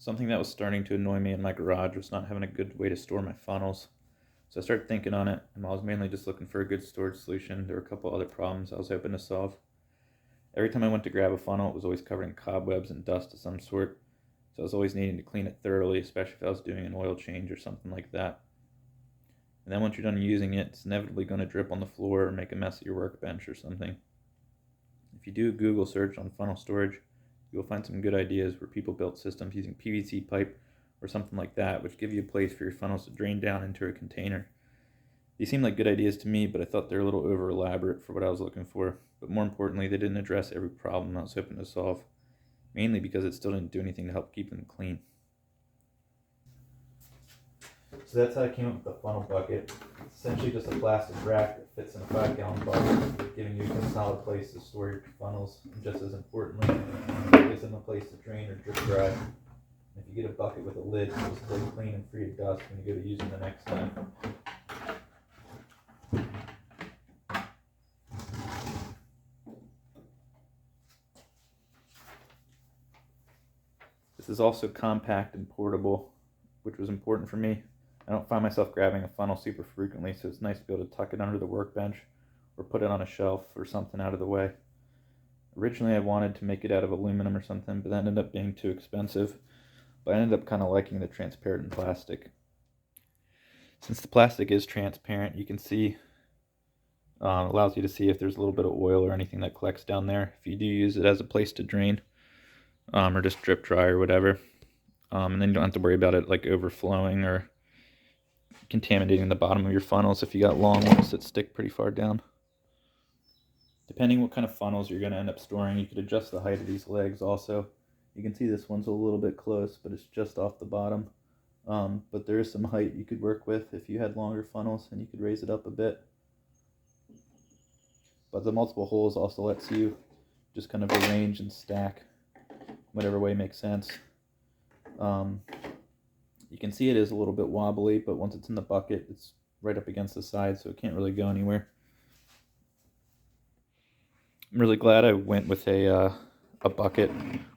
Something that was starting to annoy me in my garage was not having a good way to store my funnels. So I started thinking on it, and while I was mainly just looking for a good storage solution, there were a couple other problems I was hoping to solve. Every time I went to grab a funnel, it was always covered in cobwebs and dust of some sort, so I was always needing to clean it thoroughly, especially if I was doing an oil change or something like that. And then once you're done using it, it's inevitably going to drip on the floor or make a mess of your workbench or something. If you do a Google search on funnel storage, you'll find some good ideas where people built systems using PVC pipe or something like that, which give you a place for your funnels to drain down into a container. These seemed like good ideas to me, but I thought they were a little over elaborate for what I was looking for. But more importantly, they didn't address every problem I was hoping to solve, mainly because it still didn't do anything to help keep them clean. So that's how I came up with the funnel bucket. It's essentially just a plastic rack that fits in a 5-gallon bucket, giving you a solid place to store your funnels, and just as importantly, it gives them a place to drain or drip dry. And if you get a bucket with a lid, it'll stay clean and free of dust when you go to use them the next time. This is also compact and portable, which was important for me. I don't find myself grabbing a funnel super frequently, so it's nice to be able to tuck it under the workbench or put it on a shelf or something out of the way. Originally I wanted to make it out of aluminum or something, but that ended up being too expensive. But I ended up kind of liking the transparent plastic. Since the plastic is transparent, you can see, allows you to see if there's a little bit of oil or anything that collects down there. If you do use it as a place to drain, or just drip dry or whatever. And then you don't have to worry about it like overflowing or contaminating the bottom of your funnels if you got long ones that stick pretty far down. Depending what kind of funnels you're going to end up storing, you could adjust the height of these legs also. You can see this one's a little bit close, but it's just off the bottom. But there is some height you could work with if you had longer funnels, and you could raise it up a bit. But the multiple holes also lets you just kind of arrange and stack whatever way makes sense. You can see it is a little bit wobbly, but once it's in the bucket, it's right up against the side, so it can't really go anywhere. I'm really glad I went with a bucket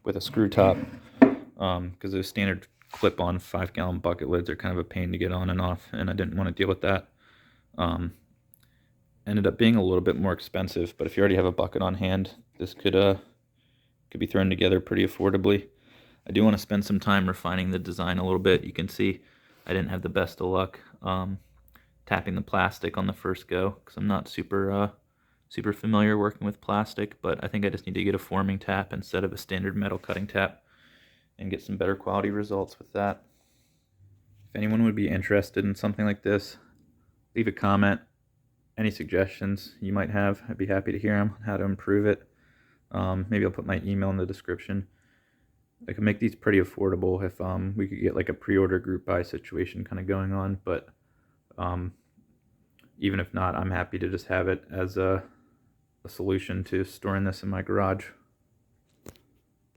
with a screw top, because those standard clip-on 5-gallon bucket lids are kind of a pain to get on and off, and I didn't want to deal with that. Ended up being a little bit more expensive, but if you already have a bucket on hand, this could be thrown together pretty affordably. I do want to spend some time refining the design a little bit. You can see I didn't have the best of luck tapping the plastic on the first go, because I'm not super familiar working with plastic, but I think I just need to get a forming tap instead of a standard metal cutting tap and get some better quality results with that. If anyone would be interested in something like this, leave a comment. Any suggestions you might have, I'd be happy to hear them, how to improve it. Maybe I'll put my email in the description. I can make these pretty affordable if we could get like a pre-order group buy situation kind of going on, but even if not, I'm happy to just have it as a solution to storing this in my garage.